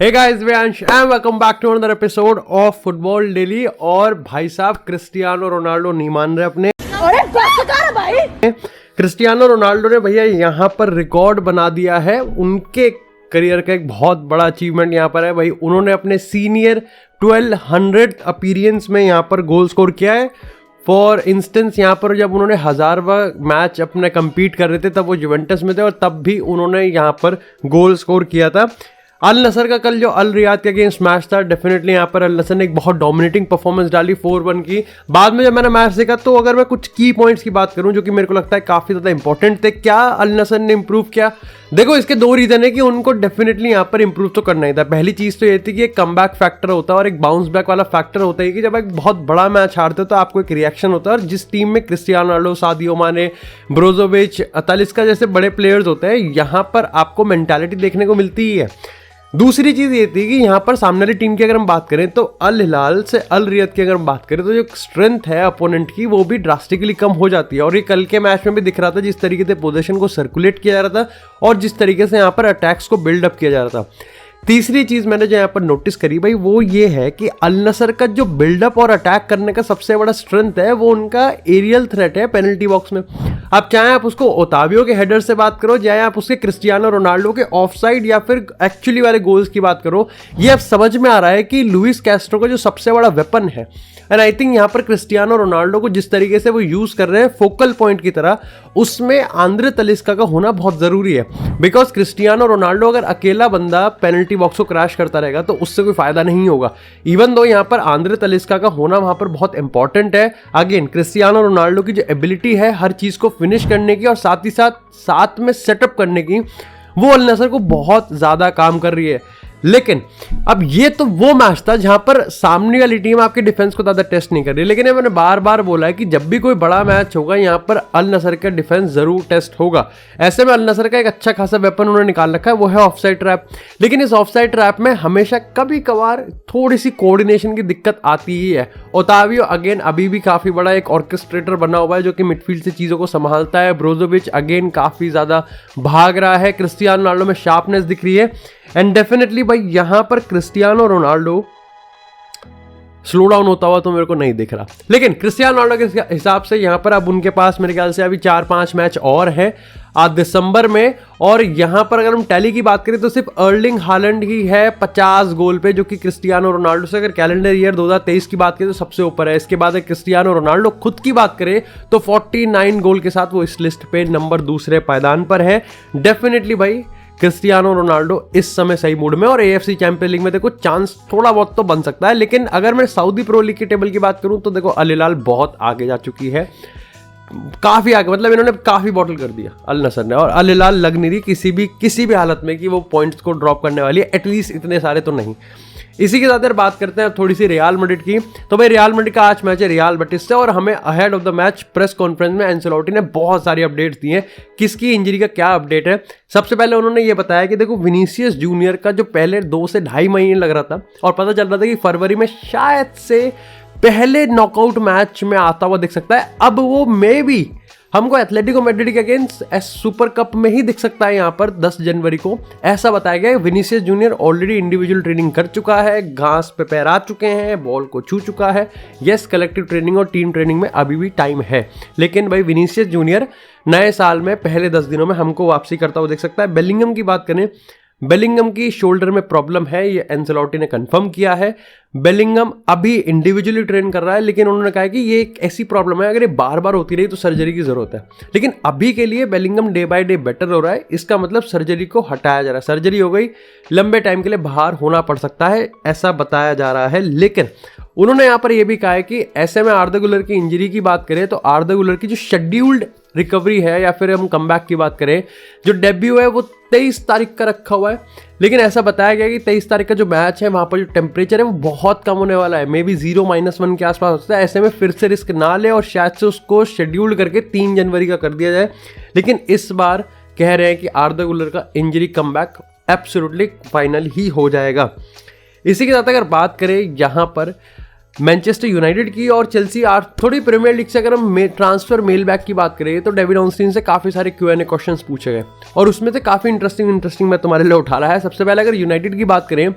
Hey guys, Vyansh and welcome back to another episode of Football Daily। और भाई साहब Cristiano Ronaldo नहीं मान रहे अपने। अरे बस कर भाई। क्रिस्टियानो रोनाल्डो ने भैया यहाँ पर रिकॉर्ड बना दिया है। उनके करियर का एक बहुत बड़ा अचीवमेंट यहाँ पर है भाई। उन्होंने अपने सीनियर 1200th अपीयरेंस में यहाँ पर गोल स्कोर किया है। फॉर इंस्टेंस यहाँ पर जब उन्होंने 1000वां मैच अपने कम्पीट कर रहे थे तब वो जुवेंटस में थे और तब भी उन्होंने यहाँ पर गोल स्कोर किया था। अल नसर का कल जो अल रियाद के अगेंस्ट मैच था, डेफिनेटली यहाँ पर अल नसर ने एक बहुत डोमिनेटिंग परफॉर्मेंस डाली 4-1 की। बाद में जब मैंने मैच देखा तो अगर मैं कुछ की पॉइंट्स की बात करूं जो कि मेरे को लगता है काफ़ी ज़्यादा इंपॉर्टेंट थे, क्या अल नसर ने इंप्रूव किया? देखो, इसके दो रीज़न है कि उनको डेफिनेटली यहाँ पर इंप्रूव तो करना ही था। पहली चीज़ तो ये थी कि एक कमबैक फैक्टर होता है और एक बाउंस बैक वाला फैक्टर होता है कि जब एक बहुत बड़ा मैच हारते हो तो आपको एक रिएक्शन होता है। और जिस टीम में क्रिस्टियानो रोनाल्डो, सादियो माने, ब्रोजोविच, तालिस्का जैसे बड़े प्लेयर्स होते हैं, यहाँ पर आपको मेंटालिटी देखने को मिलती ही है। दूसरी चीज़ ये थी कि यहाँ पर सामने वाली टीम की अगर हम बात करें तो अल हिलाल से अल रियाद की अगर हम बात करें तो जो स्ट्रेंथ है अपोनेंट की वो भी ड्रास्टिकली कम हो जाती है। और ये कल के मैच में भी दिख रहा था, जिस तरीके से पोजीशन को सर्कुलेट किया जा रहा था और जिस तरीके से यहाँ पर अटैक्स को बिल्डअप किया जा रहा था। तीसरी चीज़ मैंने जो यहाँ पर नोटिस करी भाई वो ये है कि अल नसर का जो बिल्डअप और अटैक करने का सबसे बड़ा स्ट्रेंथ है वो उनका एरियल थ्रेट है पेनल्टी बॉक्स में। अब चाहे आप उसको ओतावियो के हेडर से बात करो, चाहे आप उसके क्रिस्टियानो रोनाल्डो के ऑफसाइड या फिर एक्चुअली वाले गोल्स की बात करो, ये अब समझ में आ रहा है कि लुइस कैस्ट्रो का जो सबसे बड़ा वेपन है, एंड आई थिंक यहाँ पर क्रिस्टियानो रोनाल्डो को जिस तरीके से वो यूज़ कर रहे हैं फोकल पॉइंट की तरह, उसमें आंद्रे तलिस्का का होना बहुत ज़रूरी है। बिकॉज क्रिस्टियानो रोनाल्डो अगर अकेला बंदा पेनल्टी बॉक्स को क्रैश करता रहेगा तो उससे कोई फायदा नहीं होगा। इवन दो यहाँ पर आंद्रे तलिस्का का होना वहाँ पर बहुत इंपॉर्टेंट है। अगेन, क्रिस्टियानो रोनाल्डो की जो एबिलिटी है हर चीज़ को फिनिश करने की और साथ ही साथ में सेटअप करने की, वो अल नसर को बहुत ज़्यादा काम कर रही है। लेकिन अब ये तो वो मैच था जहां पर सामने वाली टीम आपके डिफेंस को ज़्यादा टेस्ट नहीं कर रही। लेकिन मैंने बार बार बोला है कि जब भी कोई बड़ा मैच होगा यहाँ पर अल नसर का डिफेंस जरूर टेस्ट होगा। ऐसे में अल नसर का एक अच्छा खासा वेपन उन्होंने निकाल रखा है, वो है ऑफसाइड ट्रैप। लेकिन इस ऑफसाइड ट्रैप में हमेशा कभी कभार थोड़ी सी कोऑर्डिनेशन की दिक्कत आती ही है। ओतावियो अगेन अभी भी काफ़ी बड़ा एक ऑर्केस्ट्रेटर बना हुआ है जो कि मिडफील्ड से चीज़ों को संभालता है। ब्रोजोविच अगेन काफ़ी ज़्यादा भाग रहा है। क्रिस्टियानो रोनाल्डो में शार्पनेस दिख रही है। एंड डेफिनेटली भाई यहाँ पर क्रिस्टियानो रोनाल्डो स्लो डाउन होता हुआ तो मेरे को नहीं दिख रहा। लेकिन क्रिस्टियानो रोनाल्डो के हिसाब से यहाँ पर अब उनके पास मेरे ख्याल से अभी 4-5 मैच और हैं आज दिसंबर में। और यहाँ पर अगर हम टैली की बात करें तो सिर्फ अर्लिंग हालैंड ही है 50 गोल पे, जो कि क्रिस्टियानो रोनाल्डो से अगर कैलेंडर ईयर 2023 की बात करें तो सबसे ऊपर है। इसके बाद क्रिस्टियानो रोनाल्डो खुद की बात करें तो 49 गोल के साथ वो इस लिस्ट पे नंबर दूसरे पायदान पर है। डेफिनेटली भाई क्रिस्टियानो रोनाल्डो इस समय सही मूड में, और एएफसी चैंपियंस लीग में देखो चांस थोड़ा बहुत तो बन सकता है। लेकिन अगर मैं सऊदी प्रो लीग की टेबल की बात करूं तो देखो अल हिलाल बहुत आगे जा चुकी है, काफ़ी आगे। मतलब इन्होंने काफ़ी बॉटल कर दिया अल नसर ने, और अल हिलाल लग नहीं रही किसी भी हालत में कि वो पॉइंट्स को ड्रॉप करने वाली है, एटलीस्ट इतने सारे तो नहीं। इसी के साथ बात करते हैं थोड़ी सी रियल मैड्रिड की। तो भाई रियल मैड्रिड का आज मैच है रियल बेटिस से, और हमें ahead of the match press conference में एंसेलोटी ने बहुत सारी अपडेट्स दी हैं। किसकी इंजरी का क्या अपडेट है? सबसे पहले उन्होंने ये बताया कि देखो विनीसियस जूनियर का जो पहले 2 से ढाई महीने लग रहा था और पता चल रहा था कि फरवरी में शायद से पहले नॉकआउट मैच में आता हुआ दिख सकता है, अब वो मे बी हमको एथलेटिको मैड्रिड के अगेंस्ट सुपर कप में ही दिख सकता है यहाँ पर 10 जनवरी को, ऐसा बताया गया है। Vinicius junior already individual training कर चुका है, घास पे पैर आ चुके हैं, बॉल को छू चुका है। यस, कलेक्टिव ट्रेनिंग और टीम ट्रेनिंग में अभी भी टाइम है, लेकिन भाई विनीसियस जूनियर नए साल में पहले 10 दिनों में हमको वापसी करता हुआ देख सकता है। बेलिंगम की बात करें, बेलिंगम की शोल्डर में प्रॉब्लम है, ये एंसेलोटी ने कंफर्म किया है। बेलिंगम अभी इंडिविजुअली ट्रेन कर रहा है, लेकिन उन्होंने कहा है कि ये एक ऐसी प्रॉब्लम है अगर ये बार बार होती रही तो सर्जरी की जरूरत है। लेकिन अभी के लिए Bellingham day by day better हो रहा है, इसका मतलब सर्जरी को हटाया जा रहा है। सर्जरी हो गई, लंबे टाइम के लिए बाहर होना पड़ सकता है, ऐसा बताया जा रहा है। लेकिन उन्होंने यहाँ पर यह भी कहा है कि ऐसे में आर्दा गुलर की इंजरी की बात करें तो आर्दा गुलर की जो शेड्यूल्ड रिकवरी है या फिर हम कमबैक की बात करें, जो डेब्यू है वो 23 तारीख का रखा हुआ है। लेकिन ऐसा बताया गया कि 23 तारीख का जो मैच है वहाँ पर जो टेम्परेचर है वो बहुत कम होने वाला है, मे बी 0-1 के आसपास होता है। ऐसे में फिर से रिस्क ना ले और शायद से उसको शेड्यूल्ड करके 3 जनवरी का कर दिया जाए। लेकिन इस बार कह रहे हैं कि आर्दा गुलर का इंजरी कमबैक एब्सोल्युटली फाइनल ही हो जाएगा। इसी के साथ अगर बात करें यहाँ पर मैनचेस्टर यूनाइटेड की और चेल्सी आर थोड़ी प्रीमियर लीग से अगर हम ट्रांसफर मेल बैक की बात करें तो डेविड ऑर्नस्टीन से काफ़ी सारे Q&A क्वेश्चंस पूछे गए और उसमें से काफ़ी इंटरेस्टिंग मैं तुम्हारे लिए उठा रहा है। सबसे पहले अगर यूनाइटेड की बात करें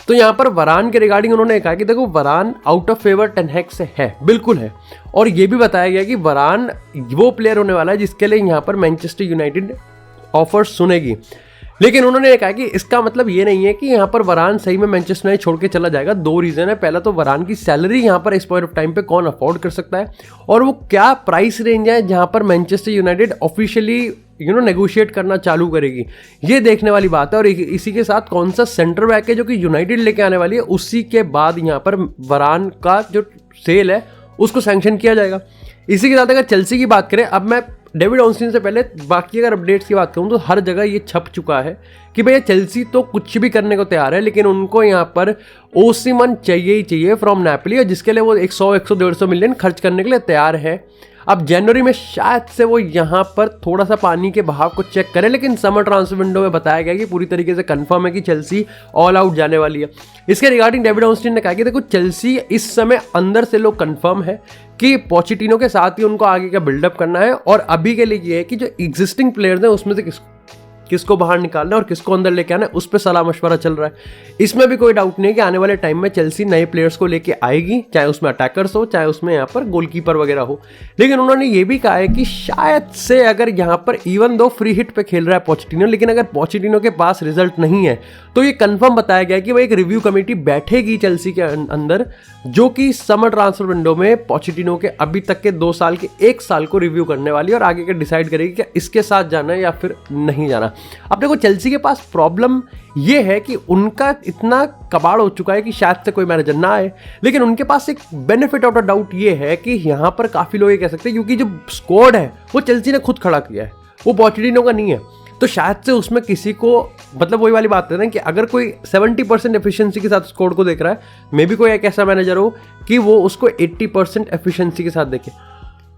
तो यहाँ पर वरान के रिगार्डिंग उन्होंने कहा कि देखो वरान आउट ऑफ फेवर टेन हैग से है, बिल्कुल है, और ये भी बताया गया कि वरान वो प्लेयर होने वाला है जिसके लिए यहाँ पर मैनचेस्टर यूनाइटेड ऑफर सुनेगी। लेकिन उन्होंने कहा कि इसका मतलब ये नहीं है कि यहाँ पर वरान सही में मैनचेस्टर यूनाइटेड छोड़ के चला जाएगा। दो रीजन है, पहला तो वरान की सैलरी यहाँ पर इस पॉइंट ऑफ टाइम पे कौन अफोर्ड कर सकता है और वो क्या प्राइस रेंज है जहाँ पर मैनचेस्टर यूनाइटेड ऑफिशियली नेगोशिएट करना चालू करेगी, ये देखने वाली बात है। और इसी के साथ कौन सा सेंटर बैक है जो कि यूनाइटेड लेके आने वाली है, उसी के बाद यहाँ पर वरान का जो सेल है उसको सैंक्शन किया जाएगा। इसी के साथ अगर चेल्सी की बात करें, अब मैं डेविड ऑर्नस्टीन से पहले बाकी अगर अपडेट्स की बात करूं तो हर जगह ये छप चुका है कि भैया चेल्सी तो कुछ भी करने को तैयार है, लेकिन उनको यहाँ पर ओसिमन चाहिए ही चाहिए फ्रॉम नेपोली, और जिसके लिए वो 100-150 मिलियन खर्च करने के लिए तैयार है। अब जनवरी में शायद से वो यहाँ पर थोड़ा सा पानी के बहाव को चेक करें, लेकिन समर ट्रांसफर विंडो में बताया गया कि पूरी तरीके से कंफर्म है कि चेल्सी ऑल आउट जाने वाली है। इसके रिगार्डिंग डेविड ऑर्नस्टीन ने कहा कि देखो चेल्सी इस समय अंदर से लोग कंफर्म है कि पोचेटिनो के साथ ही उनको आगे का बिल्डअप करना है, और अभी के लिए ये है कि जो एग्जिस्टिंग प्लेयर्स हैं उसमें से किसको बाहर निकालना है और किसको अंदर लेके आना है, उस पर सलाह मशवरा चल रहा है। इसमें भी कोई डाउट नहीं है कि आने वाले टाइम में चेल्सी नए प्लेयर्स को लेके आएगी, चाहे उसमें अटैकर्स हो चाहे उसमें यहाँ पर गोलकीपर वगैरह हो। लेकिन उन्होंने ये भी कहा है कि शायद से अगर यहाँ पर इवन दो फ्री हिट पे खेल रहा है पोचेटिनो, लेकिन अगर पोचेटिनो के पास रिजल्ट नहीं है तो ये कंफर्म बताया गया कि वो एक रिव्यू कमेटी बैठेगी चेल्सी के अंदर, जो कि समर ट्रांसफर विंडो में पोचेटिनो के अभी तक के 2 साल के 1 साल को रिव्यू करने वाली है और आगे का डिसाइड करेगी कि इसके साथ जाना है या फिर नहीं जाना। अब देखो चेल्सी के पास प्रॉब्लम ये है कि उनका इतना कबाड़ हो चुका है कि शायद से कोई मैनेजर ना आए, लेकिन उनके पास एक बेनिफिट ऑफ द डाउट ये है कि यहाँ पर काफी लोग ये कह सकते हैं क्योंकि जो स्क्वाड है वो चेल्सी ने खुद खड़ा किया है, वो पोचेटिनो का नहीं है, तो शायद से उसमें किसी को मतलब वही वाली बात है ना कि अगर कोई 70% एफिशिएंसी के साथ स्क्वाड को देख रहा है, मे बी कोई एक ऐसा मैनेजर हो कि वो उसको 80% एफिशिएंसी के साथ देखे,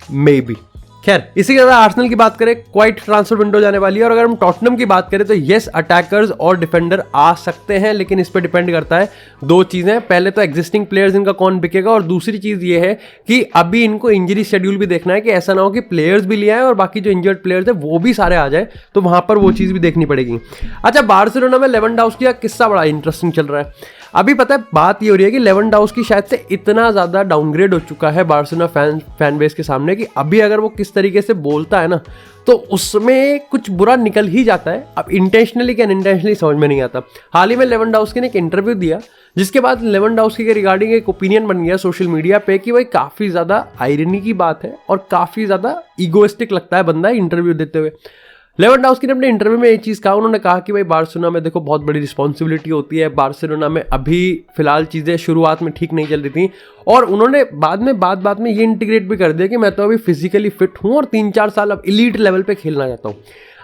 मे बी। खैर, इसी के साथ आर्सेनल की बात करें, क्वाइट ट्रांसफर विंडो जाने वाली है, और अगर हम टॉटनहम की बात करें तो यस अटैकर्स और डिफेंडर आ सकते हैं, लेकिन इस पर डिपेंड करता है 2 चीजें, पहले तो एग्जिस्टिंग प्लेयर्स इनका कौन बिकेगा, और दूसरी चीज ये है कि अभी इनको इंजरी शेड्यूल भी देखना है कि ऐसा ना हो कि प्लेयर्स भी ले आए और बाकी जो इंजर्ड प्लेयर्स है वो भी सारे आ जाए, तो वहां पर वो चीज भी देखनी पड़ेगी। अच्छा, बार्सिलोना में लेवेंडोव्स्की का किस्सा बड़ा इंटरेस्टिंग चल रहा है। अभी पता है बात ये हो रही है कि लेवेंडोव्स्की शायद से इतना ज्यादा डाउनग्रेड हो चुका है बार्सिलोना फैन बेस के सामने कि अभी अगर वो किस तरीके से बोलता है ना तो उसमें कुछ बुरा निकल ही जाता है। अब इंटेंशनली क्या अनइंटेंशनली समझ में नहीं आता। हाल ही में लेवेंडोव्स्की ने एक इंटरव्यू दिया जिसके बाद लेवेंडोव्स्की के रिगार्डिंग एक ओपिनियन बन गया सोशल मीडिया पे कि भाई काफी ज्यादा आयरनी की बात है और काफी ज्यादा इगोइस्टिक लगता है बंदा इंटरव्यू देते हुए। लेवेंडोव्स्की ने अपने इंटरव्यू में एक चीज़ कहा, उन्होंने कहा कि भाई बार्सिलोना में देखो बहुत बड़ी रिस्पॉन्सिबिलिटी होती है, बार्सिलोना में अभी फिलहाल चीज़ें शुरुआत में ठीक नहीं चल रही थी, और उन्होंने बाद में ये इंटीग्रेट भी कर दिया कि मैं तो अभी फिजिकली फिट हूँ और 3-4 साल अब इलीट लेवल पे खेलना चाहता हूँ।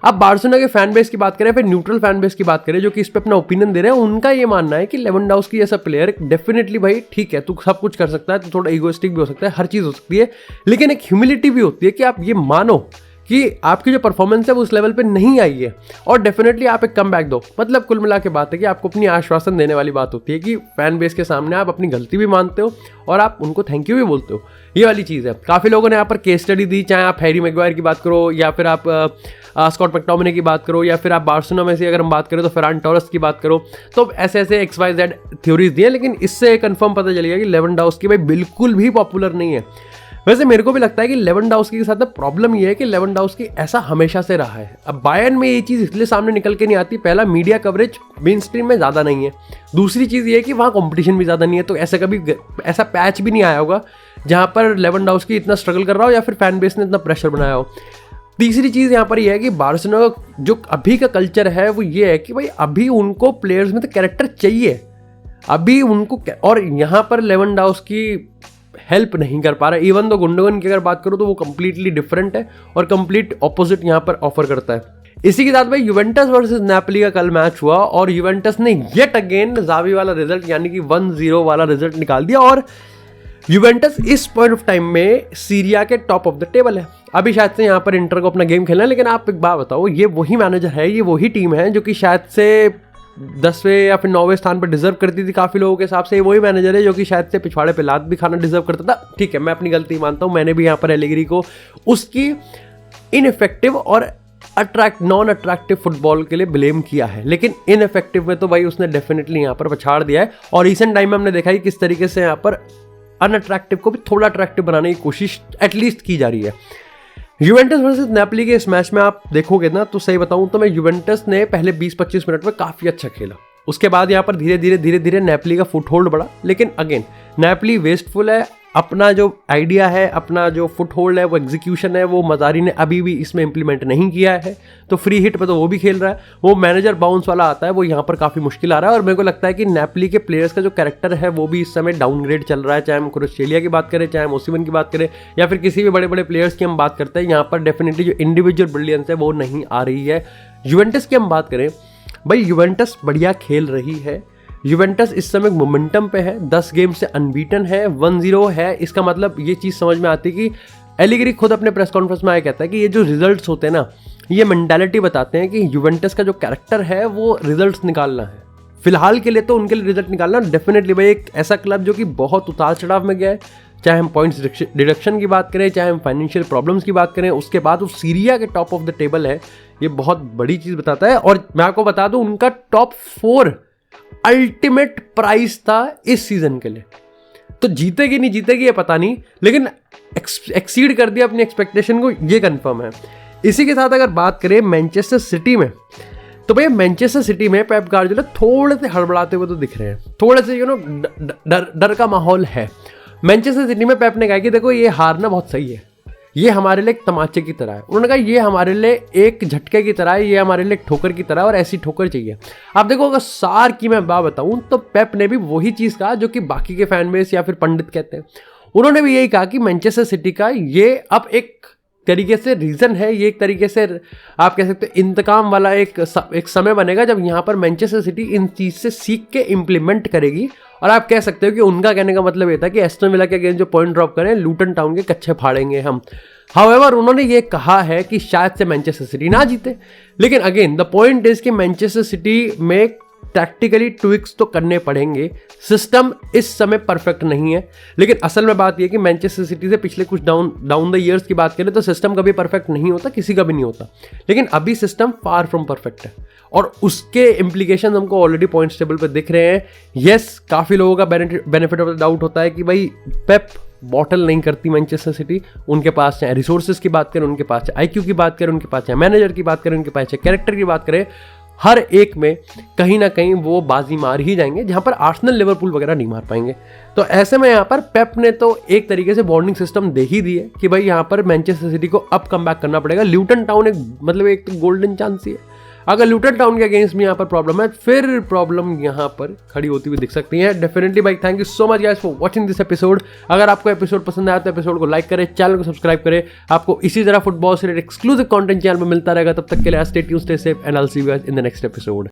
अब बार्सिलोना के फैन बेस की बात करें, फिर न्यूट्रल फैन बेस की बात करें जो कि इस पर अपना ओपिनियन दे रहे हैं, उनका ये मानना है कि लेवेंडोव्स्की जैसा प्लेयर डेफिनेटली भाई ठीक है, तू सब कुछ कर सकता है, तो थोड़ा इगोइस्टिक भी हो सकता है, हर चीज़ हो सकती है, लेकिन एक ह्यूमिलिटी भी होती है कि आप ये मानो कि आपकी जो परफॉर्मेंस है वो उस लेवल पे नहीं आई है और डेफिनेटली आप एक कम बैक दो। मतलब कुल मिला के बात है कि आपको अपनी आश्वासन देने वाली बात होती है कि फैन बेस के सामने आप अपनी गलती भी मानते हो और आप उनको थैंक यू भी बोलते हो, ये वाली चीज़ है। काफ़ी लोगों ने यहाँ पर केस स्टडी दी, चाहे आप हैरी मैग्वायर की बात करो या फिर आप स्कॉट मैकटोमिने की बात करो या फिर आप बार्सिलोना में से अगर हम बात करें तो फेरान टोरेस की बात करो, तो ऐसे ऐसे XYZ थ्योरीज दी है, लेकिन इससे कंफर्म पता चलेगा कि लेवेंडोव्स्की भाई बिल्कुल भी पॉपुलर नहीं है। वैसे मेरे को भी लगता है कि लेवेंडोव्स्की के साथ प्रॉब्लम ये है कि लेवेंडोव्स्की ऐसा हमेशा से रहा है। अब बायर्न में ये चीज़ इसलिए सामने निकल के नहीं आती, पहला मीडिया कवरेज मेन स्ट्रीम में ज़्यादा नहीं है, दूसरी चीज़ ये है कि वहाँ कंपटीशन भी ज़्यादा नहीं है, तो ऐसा कभी ऐसा पैच भी नहीं आया होगा जहाँ पर लेवेंडोव्स्की इतना स्ट्रगल कर रहा हो या फिर फैन बेस ने इतना प्रेशर बनाया हो। तीसरी चीज़ यहाँ पर यह है कि बार्सिलोना का जो अभी का कल्चर है वो ये है कि भाई अभी उनको प्लेयर्स में तो कैरेक्टर चाहिए अभी उनको, और यहाँ पर लेवेंडोव्स्की हेल्प नहीं कर पा रहा है। इवन तो गुंडोगन की अगर बात करूं तो वो कंप्लीटली डिफरेंट है और कंप्लीट ऑपोजिट यहाँ पर ऑफर करता है। इसी के साथ भाई यूवेंटस वर्सेस नेपोली का कल मैच हुआ और यूवेंटस ने येट अगेन ज़ावी वाला रिजल्ट यानी कि 1-0 वाला रिजल्ट निकाल दिया और यूवेंटस इस पॉइंट ऑफ टाइम में सीरिया के टॉप ऑफ द टेबल है। अभी शायद से यहाँ पर इंटर को अपना गेम खेलना है, लेकिन आप एक बात बताओ, ये वही मैनेजर है, ये वही टीम है जो कि शायद से 10वें या फिर 9वें स्थान पर डिजर्व करती थी काफ़ी लोगों के हिसाब से। वही मैनेजर है जो कि शायद से पिछवाड़े पे लात भी खाना डिजर्व करता था। ठीक है, मैं अपनी गलती मानता हूँ, मैंने भी यहाँ पर एलेग्री को उसकी इनइफेक्टिव और नॉन अट्रैक्टिव फुटबॉल के लिए ब्लेम किया है, लेकिन इनइफेक्टिव में तो भाई उसने डेफिनेटली यहाँ पर पछाड़ दिया है। और रिसेंट टाइम में हमने देखा है किस तरीके से यहाँ पर अनअट्रैक्टिव को भी थोड़ा अट्रैक्टिव बनाने की कोशिश एटलीस्ट की जा रही है। यूवेंटस वर्सेस नेपोली के इस मैच में आप देखोगे ना, तो सही बताऊं तो मैं यूवेंटस ने पहले 20-25 मिनट में काफ़ी अच्छा खेला। उसके बाद यहाँ पर धीरे धीरे नेपोली का फुटहोल्ड बढ़ा, लेकिन अगेन नेपोली वेस्टफुल है। अपना जो आइडिया है, अपना जो फुटहोल्ड है, वो एग्जीक्यूशन है, वो मजारी ने अभी भी इसमें इंप्लीमेंट नहीं किया है। तो फ्री हिट पे तो वो भी खेल रहा है, वो मैनेजर बाउंस वाला आता है, वो यहाँ पर काफ़ी मुश्किल आ रहा है। और मेरे को लगता है कि नेपोली के प्लेयर्स का जो कैरेक्टर है वो भी इस समय डाउनग्रेड चल रहा है। चाहे हम क्रोएशिया की बात करें, चाहे हम ओसिमन की बात करें, या फिर किसी भी बड़े बड़े प्लेयर्स की हम बात करते हैं, यहाँ पर डेफिनेटली जो इंडिविजुअल ब्रिलियंस है वो नहीं आ रही है। यूवेंटस की हम बात करें, भाई यूवेंटस बढ़िया खेल रही है। यूवेंटस इस समय मोमेंटम पे है, 10 गेम से अनबीटन है, 1-0 है। इसका मतलब ये चीज़ समझ में आती है कि एलेग्री खुद अपने प्रेस कॉन्फ्रेंस में आया कहता है कि ये जो रिजल्ट्स होते हैं ना, ये मेंटालिटी बताते हैं कि यूवेंटस का जो कैरेक्टर है वो रिजल्ट्स निकालना है। फिलहाल के लिए तो उनके लिए रिजल्ट निकालना डेफिनेटली भाई एक ऐसा क्लब जो कि बहुत उतार चढ़ाव में गया है। चाहे हम पॉइंट्स डिडक्शन की बात करें, चाहे हम फाइनेंशियल प्रॉब्लम्स की बात करें, उसके बाद वो सीरिया के टॉप ऑफ द टेबल है, ये बहुत बड़ी चीज़ बताता है। और मैं आपको बता दूं, उनका टॉप 4 अल्टीमेट प्राइस था इस सीजन के लिए। तो जीतेगी नहीं जीतेगी ये पता नहीं, लेकिन एक्सीड कर दिया अपनी एक्सपेक्टेशन को, ये कंफर्म है। इसी के साथ अगर बात करें मैनचेस्टर सिटी में, तो भैया मैनचेस्टर सिटी में पेप गार्डियोला थोड़े से हड़बड़ाते हुए तो दिख रहे हैं, थोड़े से डर का माहौल है। मैनचेस्टर सिटी में पेप ने कहा कि देखो ये हारना बहुत सही है, ये हमारे लिए एक तमाचे की तरह है। उन्होंने कहा ये हमारे लिए एक झटके की तरह है, ये हमारे लिए एक ठोकर की तरह है, और ऐसी ठोकर चाहिए। आप देखो, अगर सार की मैं बात बताऊं तो पेप ने भी वही चीज़ कहा जो कि बाकी के फैन बेस या फिर पंडित कहते हैं। उन्होंने भी यही कहा कि मैनचेस्टर सिटी का ये अब एक तरीके से रीज़न है, ये एक तरीके से आप कह सकते हैं इंतकाम वाला एक समय बनेगा जब यहाँ पर मैनचेस्टर सिटी इन चीज़ से सीख के इम्प्लीमेंट करेगी। और आप कह सकते हो कि उनका कहने का मतलब ये था कि एस्टन विला के अगेंस्ट जो पॉइंट ड्रॉप करें, लूटन टाउन के कच्चे फाड़ेंगे हम। हाउएवर उन्होंने ये कहा है कि शायद से मैनचेस्टर सिटी ना जीते, लेकिन अगेन द पॉइंट इज कि मैनचेस्टर सिटी में टैक्टिकली ट्विक्स तो करने पड़ेंगे। सिस्टम इस समय परफेक्ट नहीं है, लेकिन असल में बात यह कि मैनचेस्टर सिटी से पिछले कुछ डाउन द ईयर्स की बात करें तो सिस्टम कभी परफेक्ट नहीं होता, किसी का भी नहीं होता, लेकिन अभी सिस्टम फार फ्रॉम परफेक्ट है और उसके इम्प्लीकेशन हमको ऑलरेडी पॉइंट्स टेबल पर दिख रहे हैं। यस, काफ़ी लोगों का बेनिफिट ऑफ द डाउट होता है कि भाई पेप बॉटल नहीं करती मैनचेस्टर सिटी, उनके पास चाहे रिसोर्सेज की बात करें, उनके पास चाहे आईक्यू की बात करें, उनके पास चाहे मैनेजर की बात करें, उनके पास चाहे कैरेक्टर की बात करें, हर एक में कहीं ना कहीं वो बाजी मार ही जाएंगे, जहां पर आर्सेनल लिवरपूल वगैरह नहीं मार पाएंगे। तो ऐसे में यहाँ पर पेप ने तो एक तरीके से बॉन्डिंग सिस्टम दे ही दी है कि भाई यहाँ पर मैनचेस्टर सिटी को अब कम बैक करना पड़ेगा। ल्यूटन टाउन एक तो गोल्डन चांस ही है। अगर ल्यूटन टाउन के अगेंस्ट में यहाँ पर प्रॉब्लम है, फिर प्रॉब्लम यहाँ पर खड़ी होती हुई दिख सकती है। डेफिनेटली भाई, thank you so much guys for watching this episode. अगर आपको एपिसोड पसंद आया तो एपिसोड को लाइक करें, चैनल को सब्सक्राइब करें। आपको इसी तरह फुटबॉल से एक्सक्लूसिव कंटेंट चैनल में मिलता रहेगा। तब तक के लिए stay tuned, stay safe and I will see you guys in the next episode.